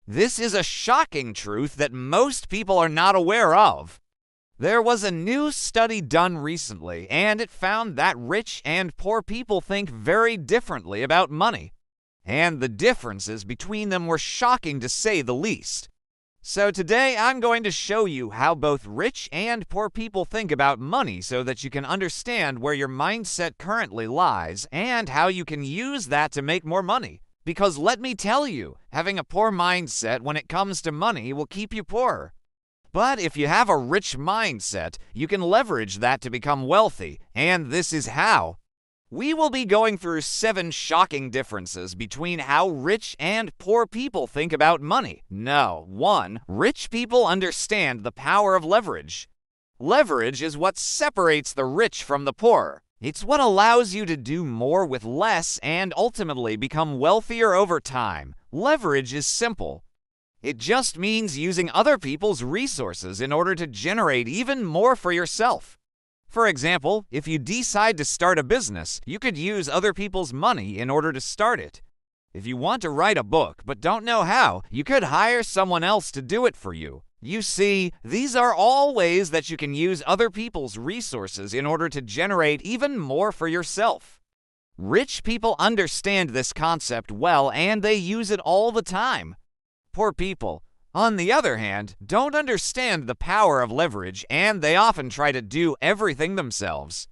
This is a shocking truth that most people are not aware of. There was a new study done recently, and it found that rich and poor people think very differently about money. And the differences between them were shocking to say the least. So today I'm going to show you how both rich and poor people think about money so that you can understand where your mindset currently lies and how you can use that to make more money. Because let me tell you, having a poor mindset when it comes to money will keep you poor. But if you have a rich mindset, you can leverage that to become wealthy, and this is how. We will be going through 7 shocking differences between how rich and poor people think about money. No. 1. Rich people understand the power of leverage. Leverage is what separates the rich from the poor. It's what allows you to do more with less and ultimately become wealthier over time. Leverage is simple. It just means using other people's resources in order to generate even more for yourself. For example, if you decide to start a business, you could use other people's money in order to start it. If you want to write a book but don't know how, you could hire someone else to do it for you. You see, these are all ways that you can use other people's resources in order to generate even more for yourself. Rich people understand this concept well and they use it all the time. Poor people, on the other hand, don't understand the power of leverage and they often try to do everything themselves.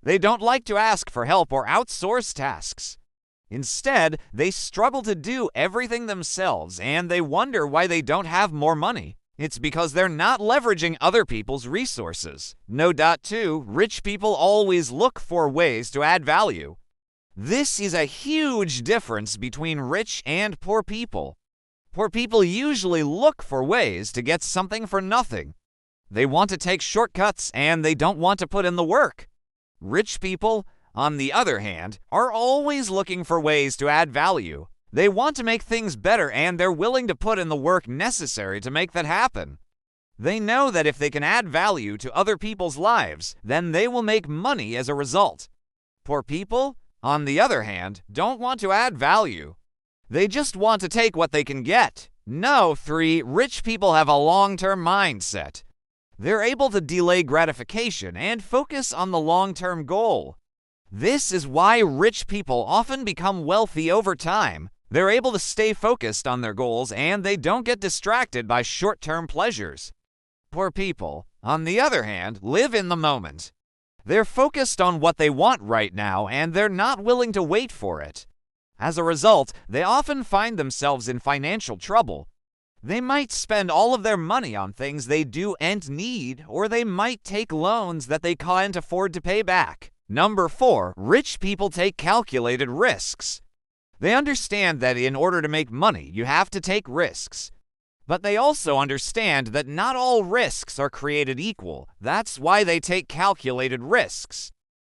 They don't like to ask for help or outsource tasks. Instead, they struggle to do everything themselves and they wonder why they don't have more money. It's because they're not leveraging other people's resources. No. 2. Rich people always look for ways to add value. This is a huge difference between rich and poor people. Poor people usually look for ways to get something for nothing. They want to take shortcuts and they don't want to put in the work. Rich people, on the other hand, are always looking for ways to add value. They want to make things better and they're willing to put in the work necessary to make that happen. They know that if they can add value to other people's lives, then they will make money as a result. Poor people, on the other hand, don't want to add value. They just want to take what they can get. No. 3. Rich people have a long-term mindset. They're able to delay gratification and focus on the long-term goal. This is why rich people often become wealthy over time. They're able to stay focused on their goals and they don't get distracted by short-term pleasures. Poor people, on the other hand, live in the moment. They're focused on what they want right now and they're not willing to wait for it. As a result, they often find themselves in financial trouble. They might spend all of their money on things they do and need, or they might take loans that they can't afford to pay back. Number 4. Rich people take calculated risks. They understand that in order to make money, you have to take risks. But they also understand that not all risks are created equal. That's why they take calculated risks.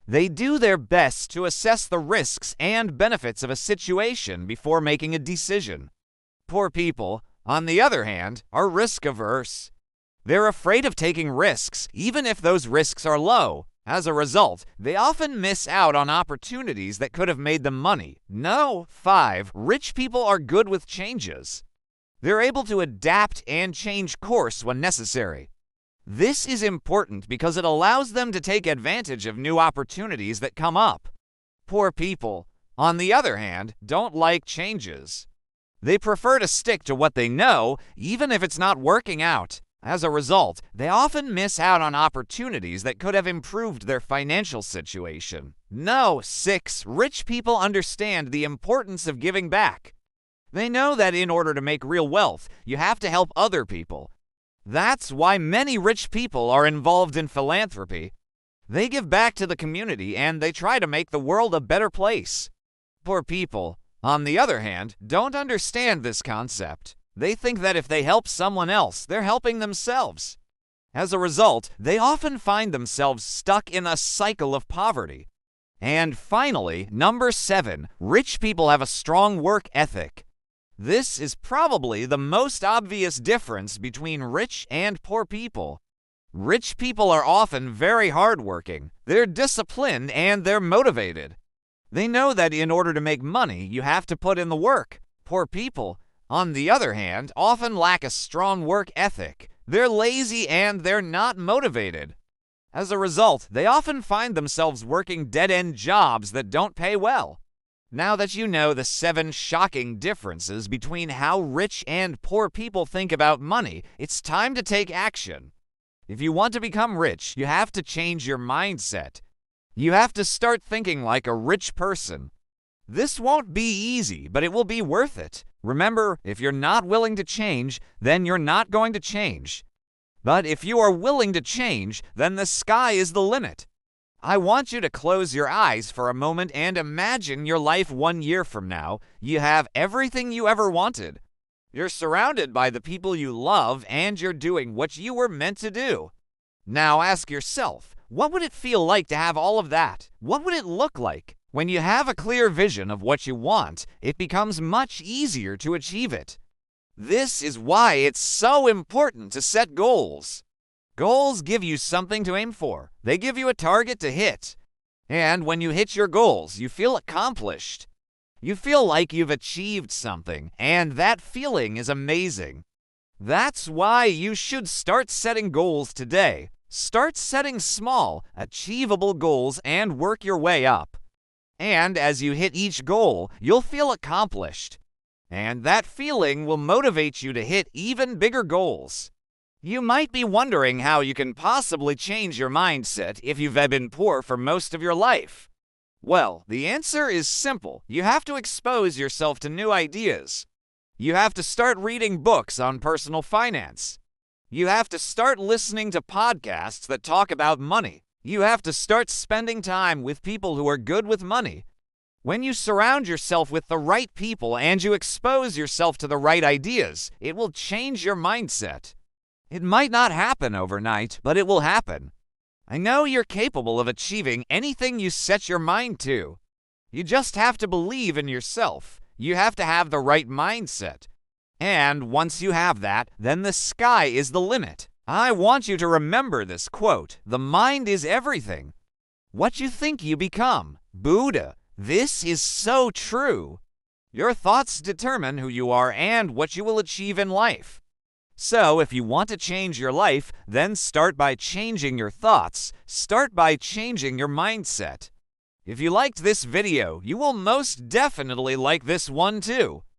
They do their best to assess the risks and benefits of a situation before making a decision. Poor people, on the other hand, are risk-averse. They're afraid of taking risks, even if those risks are low. As a result, they often miss out on opportunities that could have made them money. No. 5. Rich people are good with changes. They're able to adapt and change course when necessary. This is important because it allows them to take advantage of new opportunities that come up. Poor people, on the other hand, don't like changes. They prefer to stick to what they know, even if it's not working out. As a result, they often miss out on opportunities that could have improved their financial situation. No. 6. Rich people understand the importance of giving back. They know that in order to make real wealth, you have to help other people. That's why many rich people are involved in philanthropy. They give back to the community and they try to make the world a better place. Poor people, on the other hand, don't understand this concept. They think that if they help someone else, they're helping themselves. As a result, they often find themselves stuck in a cycle of poverty. And finally, number 7, rich people have a strong work ethic. This is probably the most obvious difference between rich and poor people. Rich people are often very hardworking. They're disciplined and they're motivated. They know that in order to make money, you have to put in the work. Poor people, on the other hand, often lack a strong work ethic. They're lazy and they're not motivated. As a result, they often find themselves working dead-end jobs that don't pay well. Now that you know the 7 shocking differences between how rich and poor people think about money, it's time to take action. If you want to become rich, you have to change your mindset. You have to start thinking like a rich person. This won't be easy, but it will be worth it. Remember, if you're not willing to change, then you're not going to change. But if you are willing to change, then the sky is the limit. I want you to close your eyes for a moment and imagine your life 1 year from now. You have everything you ever wanted. You're surrounded by the people you love and you're doing what you were meant to do. Now ask yourself, what would it feel like to have all of that? What would it look like? When you have a clear vision of what you want, it becomes much easier to achieve it. This is why it's so important to set goals. Goals give you something to aim for. They give you a target to hit. And when you hit your goals, you feel accomplished. You feel like you've achieved something, and that feeling is amazing. That's why you should start setting goals today. Start setting small, achievable goals and work your way up. And as you hit each goal, you'll feel accomplished. And that feeling will motivate you to hit even bigger goals. You might be wondering how you can possibly change your mindset if you've been poor for most of your life. Well, the answer is simple. You have to expose yourself to new ideas. You have to start reading books on personal finance. You have to start listening to podcasts that talk about money. You have to start spending time with people who are good with money. When you surround yourself with the right people and you expose yourself to the right ideas, it will change your mindset. It might not happen overnight, but it will happen. I know you're capable of achieving anything you set your mind to. You just have to believe in yourself. You have to have the right mindset. And once you have that, then the sky is the limit. I want you to remember this quote, "The mind is everything. What you think you become." Buddha. This is so true. Your thoughts determine who you are and what you will achieve in life. So, if you want to change your life, then start by changing your thoughts. Start by changing your mindset. If you liked this video, you will most definitely like this one too.